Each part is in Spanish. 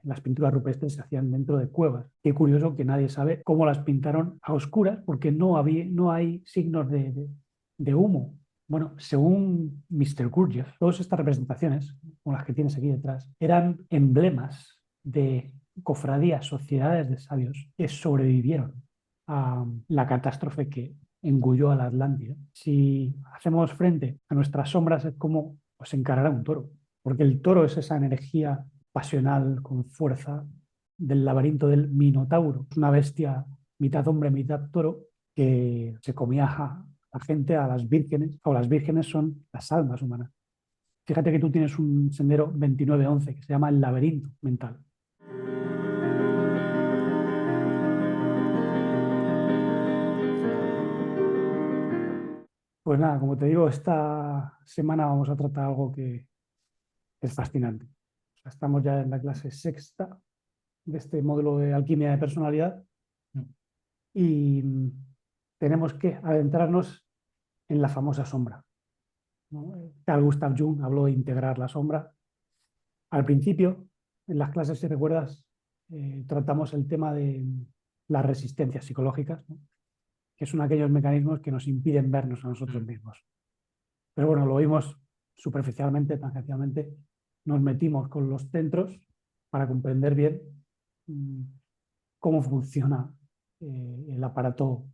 las pinturas rupestres se hacían dentro de cuevas. Qué curioso que nadie sabe cómo las pintaron a oscuras, porque no hay signos de humo. Bueno, según Mr. Gurdjieff, todas estas representaciones, como las que tienes aquí detrás, eran emblemas de cofradías, sociedades de sabios que sobrevivieron a la catástrofe que engulló a la Atlántida. Si hacemos frente a nuestras sombras es como pues, encarar a un toro, porque el toro es esa energía pasional con fuerza del laberinto del Minotauro, una bestia mitad hombre, mitad toro, que se comía a la gente, a las vírgenes, o las vírgenes son las almas humanas. Fíjate que tú tienes un sendero 2911 que se llama el laberinto mental. Pues nada, como te digo, esta semana vamos a tratar algo que es fascinante. O sea, estamos ya en la clase sexta de este módulo de alquimia de personalidad y tenemos que adentrarnos en la famosa sombra, ¿no? Carl Gustav Jung habló de integrar la sombra. Al principio, en las clases, si recuerdas, tratamos el tema de las resistencias psicológicas, ¿no? Que son aquellos mecanismos que nos impiden vernos a nosotros mismos. Pero bueno, lo vimos superficialmente, tangencialmente, nos metimos con los centros para comprender bien cómo funciona el aparato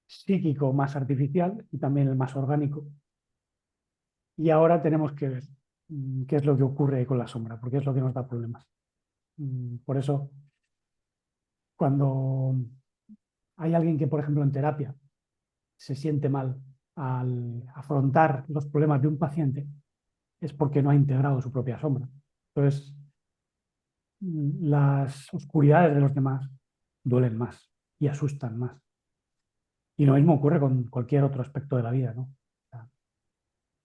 psíquico más artificial y también el más orgánico. Y ahora tenemos que ver qué es lo que ocurre con la sombra, porque es lo que nos da problemas. Por eso, cuando hay alguien que, por ejemplo, en terapia se siente mal al afrontar los problemas de un paciente, es porque no ha integrado su propia sombra. Entonces, las oscuridades de los demás duelen más y asustan más. Y lo mismo ocurre con cualquier otro aspecto de la vida, ¿no? O sea,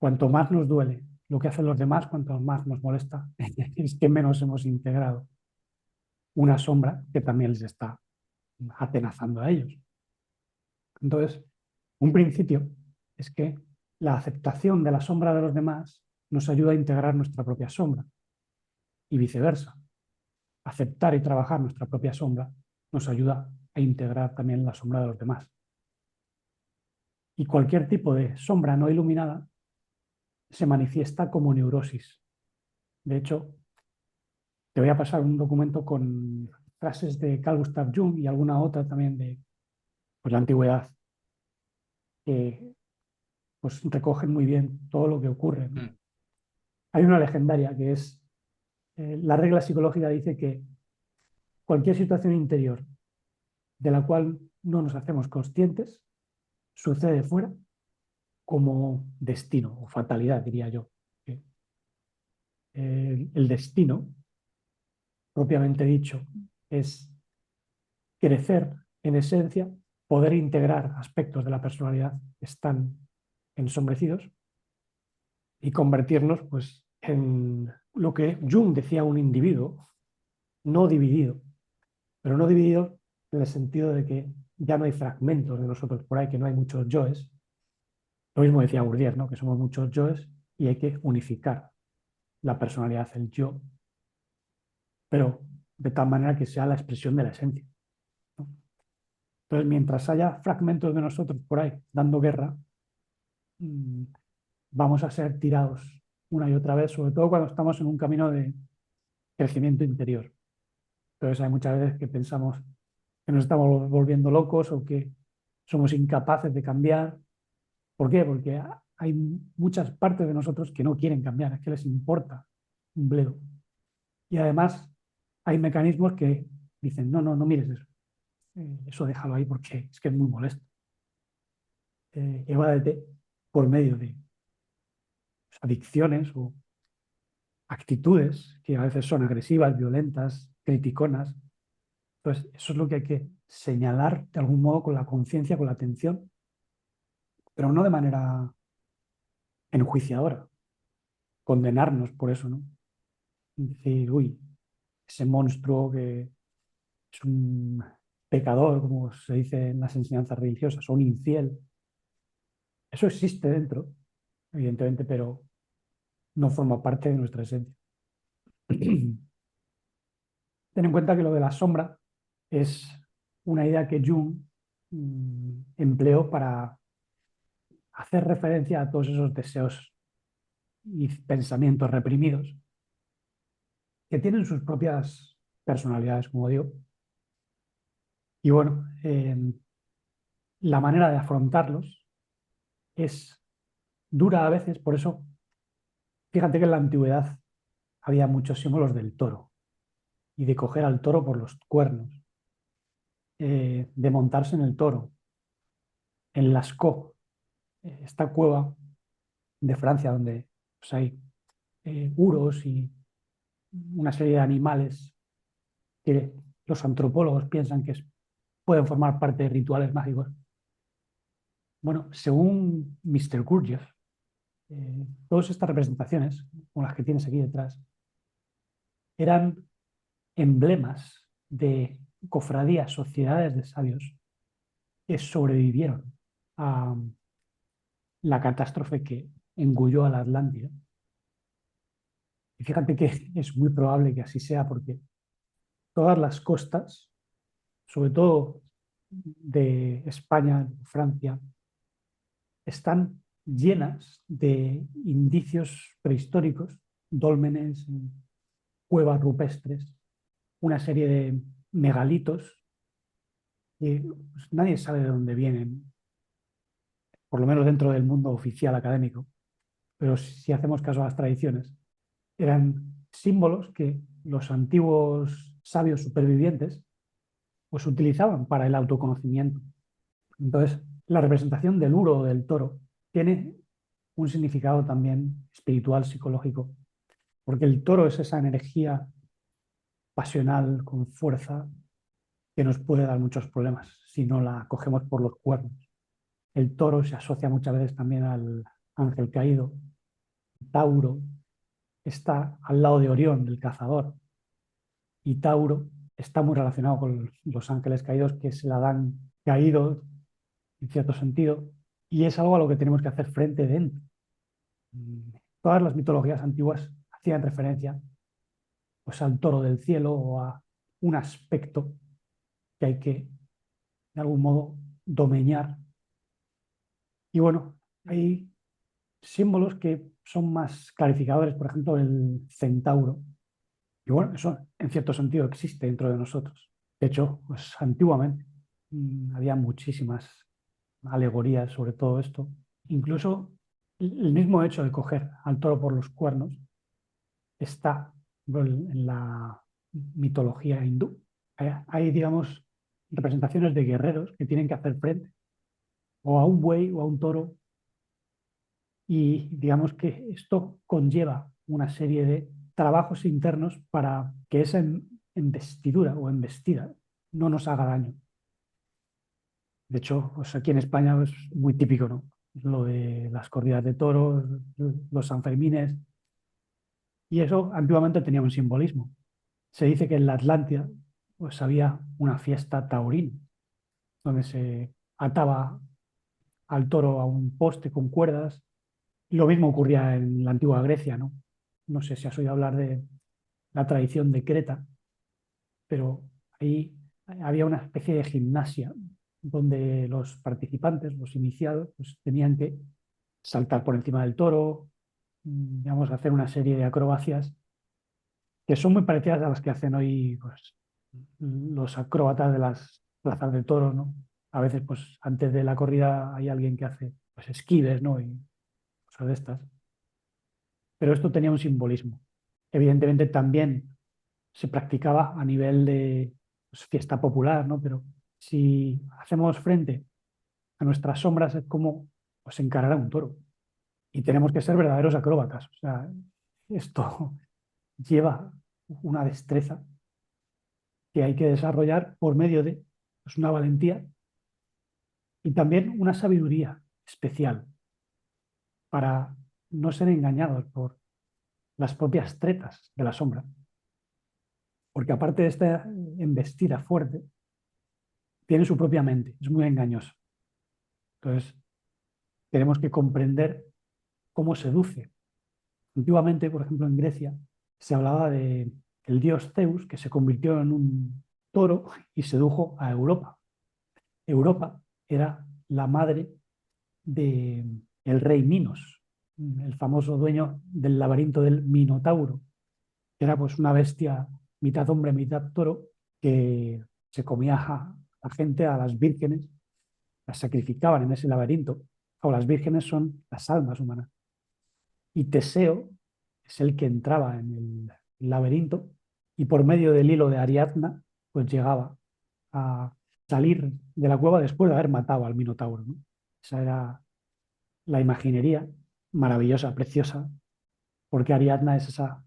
cuanto más nos duele lo que hacen los demás, cuanto más nos molesta, es que menos hemos integrado una sombra que también les está atenazando a ellos. Entonces, un principio es que la aceptación de la sombra de los demás nos ayuda a integrar nuestra propia sombra y viceversa. Aceptar y trabajar nuestra propia sombra nos ayuda a integrar también la sombra de los demás. Y cualquier tipo de sombra no iluminada se manifiesta como neurosis. De hecho, te voy a pasar un documento con frases de Carl Gustav Jung y alguna otra también de pues, la antigüedad, que pues, recogen muy bien todo lo que ocurre, ¿no? Hay una legendaria que es, la regla psicológica dice que cualquier situación interior de la cual no nos hacemos conscientes sucede fuera como destino o fatalidad, diría yo. El destino, propiamente dicho, es crecer en esencia, poder integrar aspectos de la personalidad que están ensombrecidos y convertirnos pues, en lo que Jung decía un individuo no dividido, pero no dividido en el sentido de que ya no hay fragmentos de nosotros por ahí, que no hay muchos yoes. Lo mismo decía Bourdieu, ¿no? Que somos muchos yoes y hay que unificar la personalidad, el yo, pero de tal manera que sea la expresión de la esencia, ¿no? Entonces, mientras haya fragmentos de nosotros por ahí dando guerra, vamos a ser tirados una y otra vez, sobre todo cuando estamos en un camino de crecimiento interior. Entonces, hay muchas veces que pensamos que nos estamos volviendo locos o que somos incapaces de cambiar. ¿Por qué? Porque hay muchas partes de nosotros que no quieren cambiar, es que les importa un bledo. Y además hay mecanismos que dicen, no, no, no mires eso. Eso déjalo ahí porque es que es muy molesto. Evádete por medio de adicciones o actitudes que a veces son agresivas, violentas, criticonas. Entonces, eso es lo que hay que señalar de algún modo con la conciencia, con la atención, pero no de manera enjuiciadora, condenarnos por eso, ¿no? Decir, uy, ese monstruo que es un pecador, como se dice en las enseñanzas religiosas, o un infiel. Eso existe dentro, evidentemente, pero no forma parte de nuestra esencia. ten en cuenta que lo de la sombra es una idea que Jung empleó para hacer referencia a todos esos deseos y pensamientos reprimidos que tienen sus propias personalidades, como digo. Y bueno, la manera de afrontarlos es dura a veces, por eso, fíjate que en la antigüedad había muchos símbolos del toro y de coger al toro por los cuernos, de montarse en el toro. En Lascaux, esta cueva de Francia donde pues, hay uros y una serie de animales que los antropólogos piensan que pueden formar parte de rituales mágicos. Bueno, según Mr. Gurdjieff, todas estas representaciones, como las que tienes aquí detrás, eran emblemas de cofradías, sociedades de sabios que sobrevivieron a la catástrofe que engulló a la Atlántida. Y fíjate que es muy probable que así sea porque todas las costas, sobre todo de España, Francia, están llenas de indicios prehistóricos, dólmenes, cuevas rupestres, una serie de megalitos que pues, nadie sabe de dónde vienen, por lo menos dentro del mundo oficial académico, pero si hacemos caso a las tradiciones, eran símbolos que los antiguos sabios supervivientes pues utilizaban para el autoconocimiento. Entonces, la representación del uro o del toro tiene un significado también espiritual, psicológico, porque el toro es esa energía pasional, con fuerza, que nos puede dar muchos problemas si no la cogemos por los cuernos. El toro se asocia muchas veces también al ángel caído. Tauro está al lado de Orión, el cazador, y Tauro está muy relacionado con los ángeles caídos que se la dan caído en cierto sentido, y es algo a lo que tenemos que hacer frente dentro. Todas las mitologías antiguas hacían referencia pues, al toro del cielo o a un aspecto que hay que, de algún modo, domeñar. Y bueno, hay símbolos que son más clarificadores, por ejemplo, el centauro. Y bueno, eso en cierto sentido existe dentro de nosotros. De hecho, pues antiguamente había muchísimas alegorías sobre todo esto. Incluso el mismo hecho de coger al toro por los cuernos está en la mitología hindú. Hay, digamos, representaciones de guerreros que tienen que hacer frente o a un buey o a un toro y digamos que esto conlleva una serie de trabajos internos para que esa embestidura o embestida no nos haga daño. De hecho, pues aquí en España es muy típico, ¿no? Lo de las corridas de toros, los Sanfermines, y eso antiguamente tenía un simbolismo. Se dice que en la Atlántida pues, había una fiesta taurina, donde se ataba al toro a un poste con cuerdas. Lo mismo ocurría en la antigua Grecia, ¿no? No sé si has oído hablar de la tradición de Creta, pero ahí había una especie de gimnasia donde los participantes, los iniciados, pues tenían que saltar por encima del toro, digamos, hacer una serie de acrobacias que son muy parecidas a las que hacen hoy pues, los acróbatas de las plazas de toros, ¿no? A veces, pues, antes de la corrida hay alguien que hace pues, esquives, ¿no? Y cosas de estas. Pero esto tenía un simbolismo. Evidentemente también se practicaba a nivel de pues, fiesta popular, ¿no? Pero si hacemos frente a nuestras sombras es como pues, encarar a un toro. Y tenemos que ser verdaderos acróbatas. O sea, esto lleva una destreza que hay que desarrollar por medio de pues, una valentía y también una sabiduría especial para no ser engañados por las propias tretas de la sombra. Porque aparte de esta embestida fuerte, tiene su propia mente, es muy engañoso. Entonces, tenemos que comprender cómo seduce. Antiguamente, por ejemplo, en Grecia, se hablaba de el dios Zeus, que se convirtió en un toro y sedujo a Europa. Europa era la madre del rey Minos, el famoso dueño del laberinto del Minotauro, que era pues una bestia mitad hombre, mitad toro, que se comía a la gente, a las vírgenes, las sacrificaban en ese laberinto, o las vírgenes son las almas humanas. Y Teseo es el que entraba en el laberinto y por medio del hilo de Ariadna, pues llegaba a salir de la cueva después de haber matado al Minotauro, ¿no? Esa era la imaginería maravillosa, preciosa, porque Ariadna es esa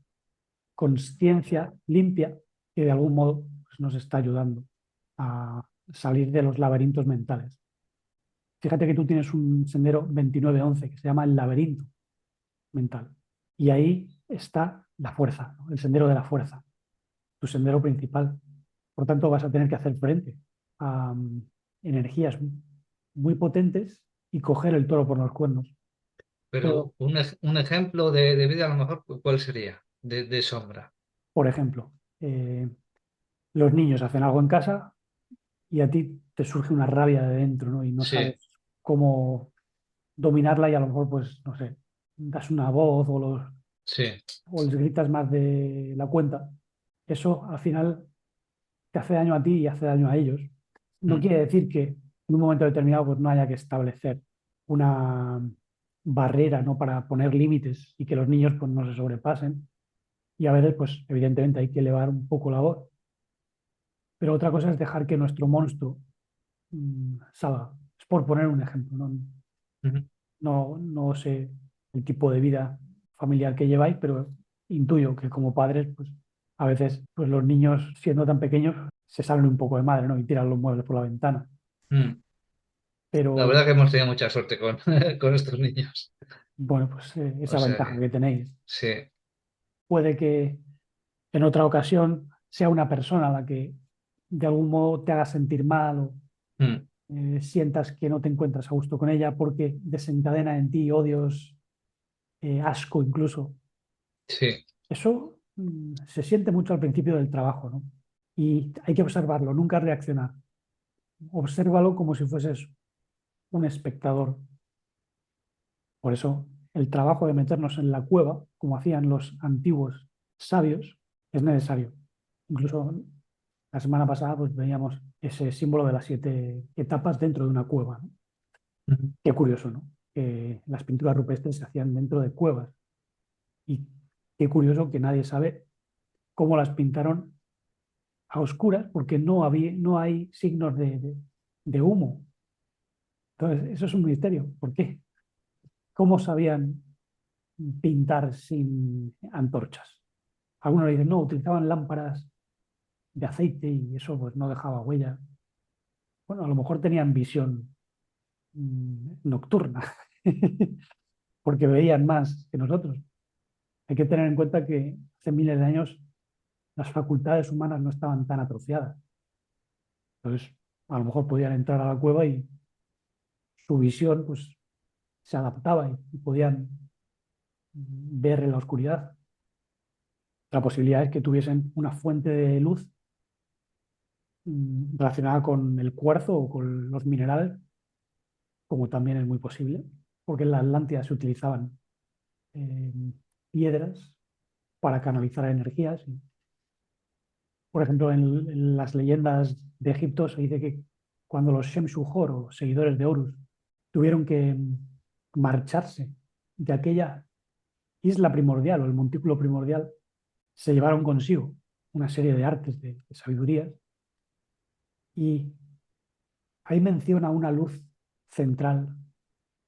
conciencia limpia que de algún modo pues, nos está ayudando a salir de los laberintos mentales. Fíjate que tú tienes un sendero 2911 que se llama el laberinto mental. Y ahí está la fuerza, ¿no? El sendero de la fuerza, tu sendero principal. Por tanto, vas a tener que hacer frente a energías muy potentes y coger el toro por los cuernos. Pero, Pero un ejemplo de vida a lo mejor, ¿cuál sería? De sombra. por ejemplo, los niños hacen algo en casa y a ti te surge una rabia de dentro, ¿no? Y no sabes Sí, cómo dominarla y a lo mejor, pues, no sé, das una voz sí. o les gritas más de la cuenta. Eso al final te hace daño a ti y hace daño a ellos. No Mm. quiere decir que en un momento determinado pues, no haya que establecer una barrera, ¿no? Para poner límites y que los niños pues, no se sobrepasen. Y a veces, pues, evidentemente hay que elevar un poco la voz. Pero otra cosa es dejar que nuestro monstruo salga. Es por poner un ejemplo. No, Ujú. no sé el tipo de vida familiar que lleváis, pero intuyo que como padres, pues a veces pues, los niños, siendo tan pequeños, se salen un poco de madre, ¿no? Y tiran los muebles por la ventana. Mm. La Pero verdad que hemos tenido mucha suerte con, con estos niños. bueno, pues O esa sea ventaja que que tenéis. sí. Puede que en otra ocasión sea una persona la que de algún modo te haga sentir mal o Mm. sientas que no te encuentras a gusto con ella porque desencadena en ti odios, asco incluso. Sí. Eso se siente mucho al principio del trabajo, ¿no? Y hay que observarlo, nunca reaccionar. Obsérvalo como si fueses un espectador. Por eso el trabajo de meternos en la cueva, como hacían los antiguos sabios, es necesario. Incluso la semana pasada pues, veíamos ese símbolo de las 7 etapas dentro de una cueva, ¿no? Ujú. Qué curioso, ¿no? Que las pinturas rupestres se hacían dentro de cuevas. Y qué curioso que nadie sabe cómo las pintaron a oscuras porque no hay signos de humo. Entonces, eso es un misterio. ¿Por qué? ¿Cómo sabían pintar sin antorchas? Algunos dicen, no, utilizaban lámparas de aceite y eso pues no dejaba huella. Bueno, a lo mejor tenían visión nocturna, porque veían más que nosotros. Hay que tener en cuenta que hace miles de años las facultades humanas no estaban tan atrofiadas. Entonces, a lo mejor podían entrar a la cueva y su visión pues, se adaptaba y podían ver en la oscuridad. La posibilidad es que tuviesen una fuente de luz relacionada con el cuarzo o con los minerales, como también es muy posible, porque en la Atlántida se utilizaban eh, piedras para canalizar energías. Por ejemplo, en las leyendas de Egipto se dice que cuando los Shem-Shuhor o seguidores de Horus tuvieron que marcharse de aquella isla primordial o el montículo primordial, se llevaron consigo una serie de artes, de sabidurías, y ahí menciona una luz central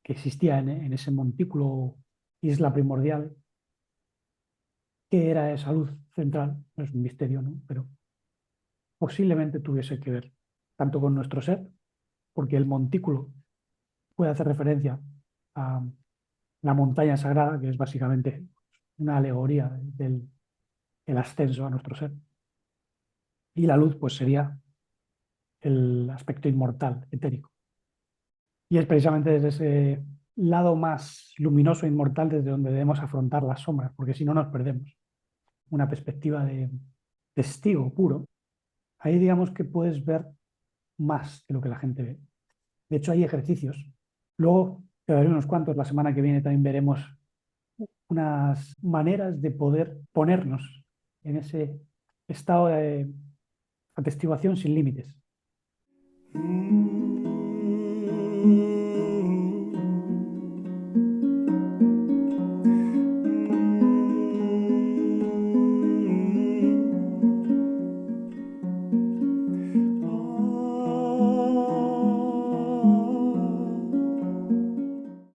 que existía en ese montículo isla primordial. ¿Qué era esa luz central? Es un misterio, ¿no? Pero posiblemente tuviese que ver tanto con nuestro ser, porque el montículo puede hacer referencia a la montaña sagrada, que es básicamente una alegoría del el ascenso a nuestro ser, y la luz pues sería el aspecto inmortal, etérico. Y es precisamente desde ese lado más luminoso e inmortal desde donde debemos afrontar las sombras, porque si no nos perdemos. Una perspectiva de testigo puro, ahí digamos que puedes ver más de lo que la gente ve. De hecho, hay ejercicios. Luego, te daré unos cuantos. La semana que viene también veremos unas maneras de poder ponernos en ese estado de atestiguación sin límites.